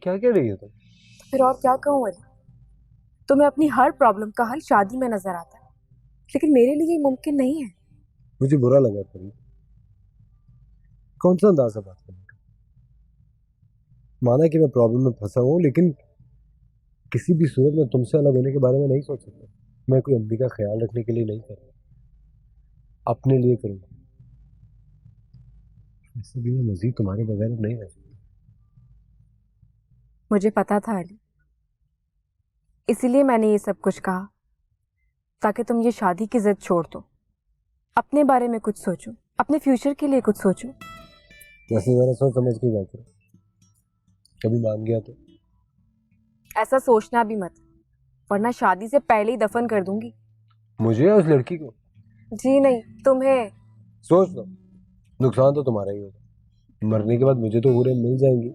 क्या कह रही हो तुम? फिर और क्या कहूँ अली, तुम्हें अपनी हर प्रॉब्लम का हल शादी में नजर आता है, लेकिन मेरे लिए ये मुमकिन नहीं है। मुझे बुरा लगा परी। कौन सा अंदाज है बात करने का? माना कि मैं प्रॉब्लम में फंसा हूँ, लेकिन किसी भी सूरत में तुमसे अलग होने के बारे में नहीं सोच सकता। मैं कोई अम्मी का ख्याल रखने के लिए नहीं कर रहा, अपने लिए करूँगा। ऐसे भी मैं मजीद तुम्हारे बगैर अब नहीं रह सकता। मुझे पता था अली, इसीलिए मैंने ये सब कुछ कहा, ताकि तुम ये शादी की जिद छोड़ दो, अपने बारे में कुछ सोचो, अपने फ्यूचर के लिए कुछ सोचो। वैसे जरा सोच समझ के बात करो, कभी मान गया तो? ऐसा सोचना भी मत, वरना शादी से पहले ही दफन कर दूंगी। मुझे या उस लड़की को? जी नहीं, तुम्हें। सोच लो, नुकसान तो तुम्हारा ही होगा। मरने के बाद मुझे तो पूरे मिल जाएंगी,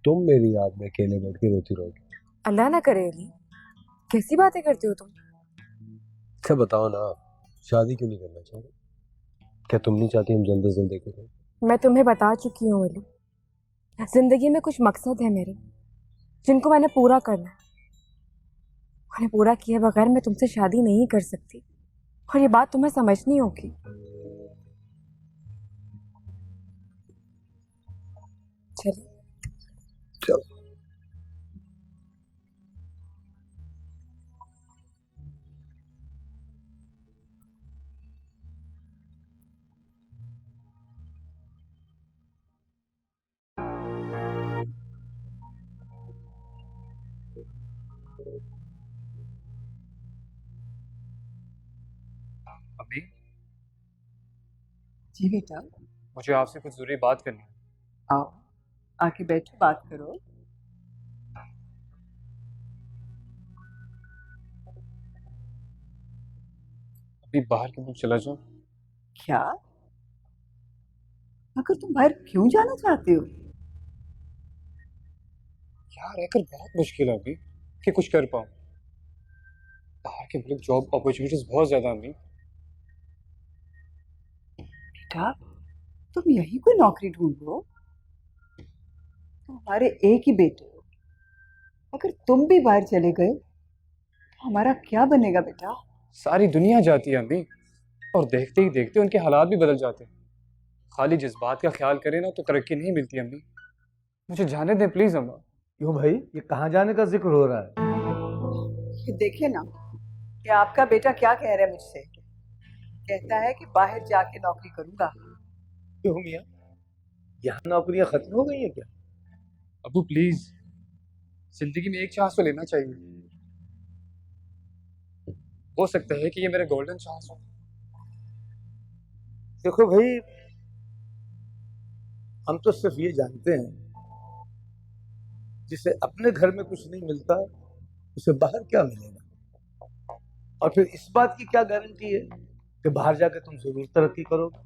तुम मेरी याद में अकेले बैठ के रोती रहोगी। अल्लाह ना करे अली, कैसी बातें करते हो तुम? अच्छा बताओ ना, शादी क्यों नहीं करना चाहते? क्या तुम नहीं चाहती हम जल्दी से जल्दी देखें? मैं तुम्हें बता चुकी हूँ अली, जिंदगी में कुछ मकसद है मेरे, जिनको मैंने पूरा करना है। उन्हें पूरा किए बगैर मैं तुमसे शादी नहीं कर सकती, और ये बात तुम्हें समझनी होगी। चलिए। चलो। अम्मी, जी बेटा, मुझे आपसे कुछ जरूरी बात करनी है। आओ आके बैठो, बात करो। अभी बाहर क्यों चला जाऊं? क्या? आखिर तुम बाहर क्यों जाना चाहते हो? यहाँ रहकर बहुत मुश्किल है अभी कि कुछ कर पाऊं। बाहर के मुल्क जॉब अपॉर्चुनिटीज बहुत ज्यादा हैं अम्मी। बेटा, तुम यही कोई नौकरी ढूंढो। तुम हमारे एक ही बेटे हो, अगर तुम भी बाहर चले गए तो हमारा क्या बनेगा बेटा? सारी दुनिया जाती है अम्मी, और देखते ही देखते उनके हालात भी बदल जाते हैं। खाली जिस बात का ख्याल करें ना तो तरक्की नहीं मिलती अम्मी। मुझे जाने दें प्लीज अम्मा। क्यों भाई, ये कहाँ जाने का जिक्र हो रहा है? ये देखिए ना कि आपका बेटा क्या कह रहा है मुझसे। कहता है कि बाहर जाके नौकरी करूंगा। क्यों मियाँ, यहाँ नौकरियां खत्म हो गई है क्या? अबू प्लीज, जिंदगी में एक चांस तो लेना चाहिए। हो सकता है कि ये मेरा गोल्डन चांस हो। देखो भाई, हम तो सिर्फ ये जानते हैं, जिसे अपने घर में कुछ नहीं मिलता उसे बाहर क्या मिलेगा। और फिर इस बात की क्या गारंटी है कि बाहर जाकर तुम जरूर तरक्की करोगे?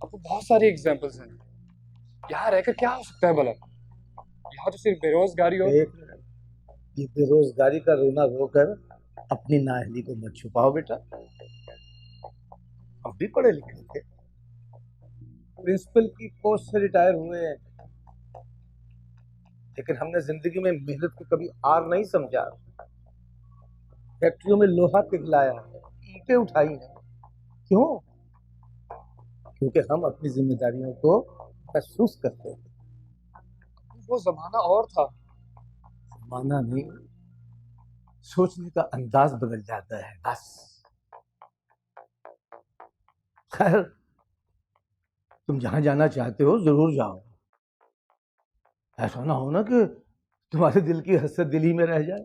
अब बहुत सारे एग्जांपल्स हैं। यहाँ रहकर क्या हो सकता है भला? यहाँ तो सिर्फ बेरोजगारी और एक मिनट, ये बेरोजगारी का रोना रोकर अपनी नाअहली को मत छुपाओ बेटा। हम भी पढ़े लिखे थे, प्रिंसिपल की पोस्ट से रिटायर हुए हैं, लेकिन हमने जिंदगी में मेहनत को कभी आर नहीं समझा। फैक्ट्रियों में लोहा पिघलाया है, ईंटें उठाई हैं। क्यों? क्योंकि हम अपनी जिम्मेदारियों को महसूस करते हैं। वो जमाना और था। माना नहीं, सोचने का अंदाज बदल जाता है बस। खैर, तुम जहां जाना चाहते हो जरूर जाओ। ऐसा ना हो ना कि तुम्हारे दिल की हसरत दिल ही में रह जाए।